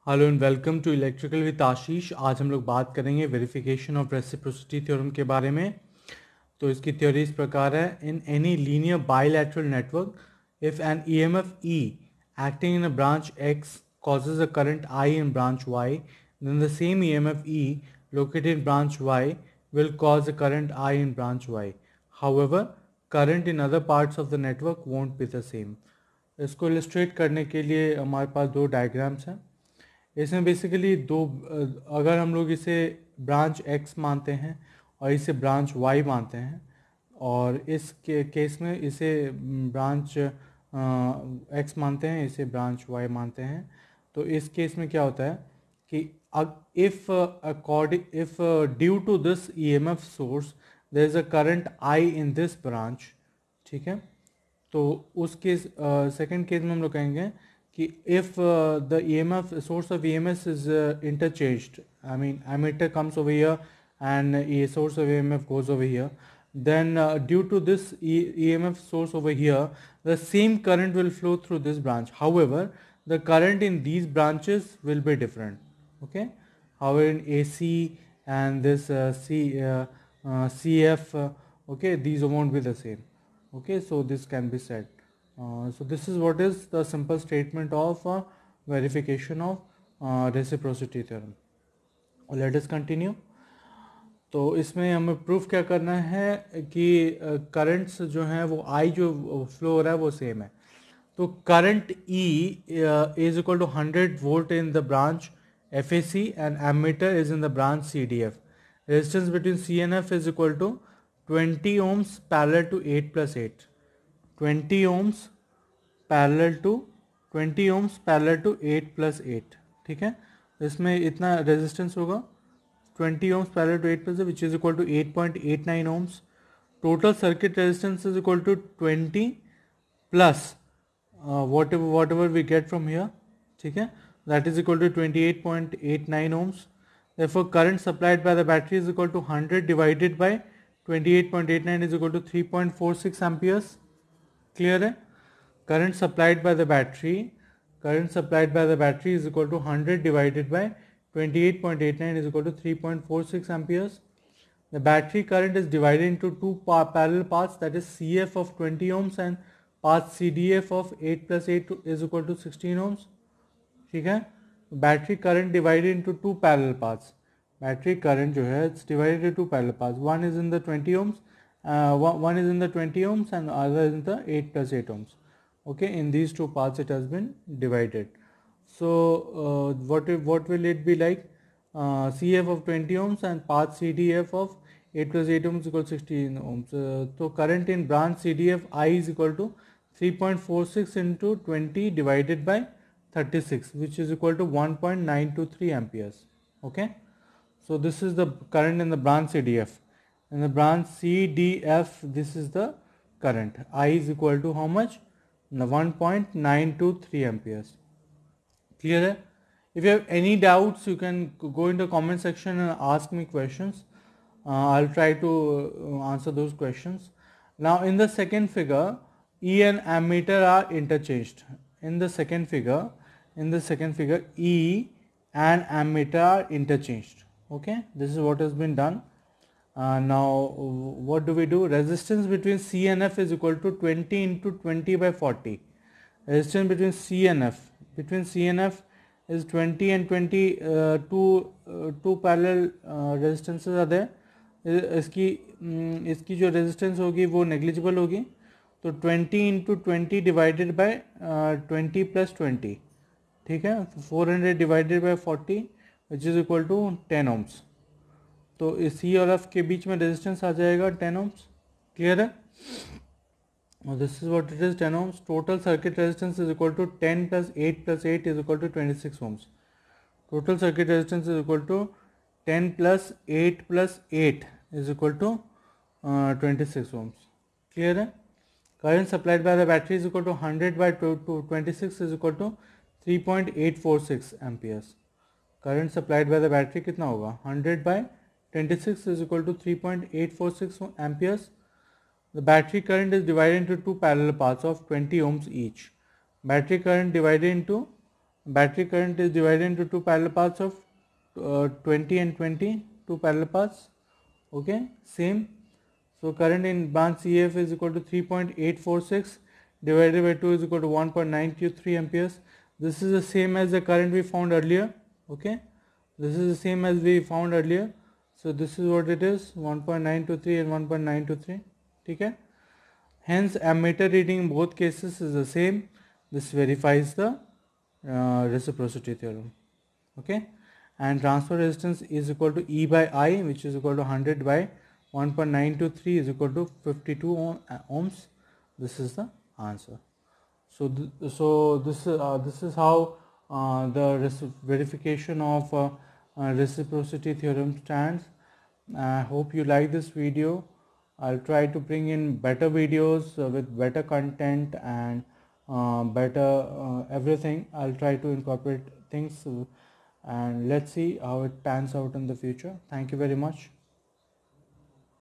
Hello and welcome to electrical with Ashish. आज हम लोग बात करेंगे वेरिफिकेशन ऑफ रेसिप्रोसिटी थ्योरम के बारे में। तो इसकी थ्योरी इस प्रकार है, in any linear bilateral network if an EMF E acting in a branch X causes a current I in branch Y, then the same EMF E located in branch Y will cause a current I in branch Y. However, current in other parts of the network won't be the same. इसको illustrate करने के लिए हमारे पास दो diagrams हैं। इसमें basically अगर हम लोग इसे ब्रांच एक्स मानते हैं और इसे ब्रांच वाई मानते हैं, और इस केस में इसे ब्रांच एक्स मानते हैं, इसे ब्रांच वाई मानते हैं, तो इस केस में क्या होता है कि if due to this EMF source there is a current I in this branch, ठीक है। तो उस केस सेकेंड केस में हम लोग कहेंगे कि if the EMF source of EMS is interchanged, I mean emitter comes over here and a source of EMF goes over here, then due to this EMF source over here, the same current will flow through this branch. However, the current in these branches will be different. Okay. However, in AC and this CF, okay, these won't be the same. Okay, so this can be said. So this is what is the simple statement of verification of reciprocity theorem. Let us continue. तो इसमें हमें proof क्या करना है कि currents जो हैं वो आई जो फ्लो हो रहा है वो सेम है। तो current E is equal to 100 volt in the branch FAC and ammeter is in the branch CDF. Resistance between C and F is equal to 20 ohms parallel to 8 plus 8. 20 ohms parallel to 20 ohms parallel to 8 plus 8, ठीक है। इसमें इतना resistance होगा 20 ohms parallel to 8 plus which is equal to 8.89 ohms. Total circuit resistance is equal to 20 plus whatever we get from here, ठीक है, that is equal to 28.89 ohms. Therefore, current supplied by the battery is equal to 100 divided by 28.89 is equal to 3.46 amperes. Clear है? Current supplied by the battery is equal to 100 divided by 28.89 is equal to 3.46 amperes. The battery current is divided into two parallel paths, that is CF of 20 ohms and path CDF of 8 plus 8 is equal to 16 ohms. ठीक है। Battery current divided into two parallel paths, battery current जो है it's divided into parallel paths, one is in the 20 ohms and other is in the 8 plus 8 ohms. Okay, in these two paths it has been divided. So what will it be like? CF of 20 ohms and path CDF of 8 plus 8 ohms equal 16 ohms. So current in branch CDF I is equal to 3.46 into 20 divided by 36, which is equal to 1.923 amperes. Okay, so this is the current in the branch CDF. In the branch CDF, this is the current. I is equal to how much? 1.923 amperes. Clear है? If you have any doubts, you can go into the comment section and ask me questions. I'll try to answer those questions. Now in the second figure, E and ammeter are interchanged. In the second figure, E and ammeter are interchanged. Okay, this is what has been done. Now what do we do? Resistance between C and F is equal to 20 into 20 by 40. Resistance between C and F is 20 and 20. Two parallel resistances are there. इसकी जो resistance होगी वो negligible होगी, तो 20 into 20 divided by 20 plus 20, ठीक है, 400 divided by 40 which is equal to 10 ohms. तो इस सी और एफ के बीच में रेजिस्टेंस आ जाएगा 10 ohms. क्लियर है? और this is what it is 10 ohms. Total circuit resistance is equal to 10 plus 8 plus 8 is equal to 26 ohms. Total circuit resistance is equal to 10 plus 8 plus 8 is equal to 26 ohms. Clear है? Current supplied by the battery is equal to 100 by 26 is equal to 3.846 amperes. Current supplied by the battery कितना होगा? 100 by 26 is equal to 3.846 amperes. The battery current is divided into two parallel paths of 20 ohms each. Battery current divided into battery current is divided into two parallel paths of 20 and 20, two parallel paths. Okay, same. So current in branch CF is equal to 3.846 divided by 2 is equal to 1.923 amperes. This is the same as the current we found earlier. Okay, this is the same as we found earlier. So this is what it is, 1.923 and 1.923. Okay. Hence ammeter reading in both cases is the same. This verifies the reciprocity theorem. Okay, and transfer resistance is equal to E by I, which is equal to 100 by 1.923 is equal to 52 ohms. This is the answer. So this is how the verification of reciprocity theorem stands. I hope you like this video. I'll try to bring in better videos with better content and better everything. I'll try to incorporate things and let's see how it pans out in the future. Thank you very much.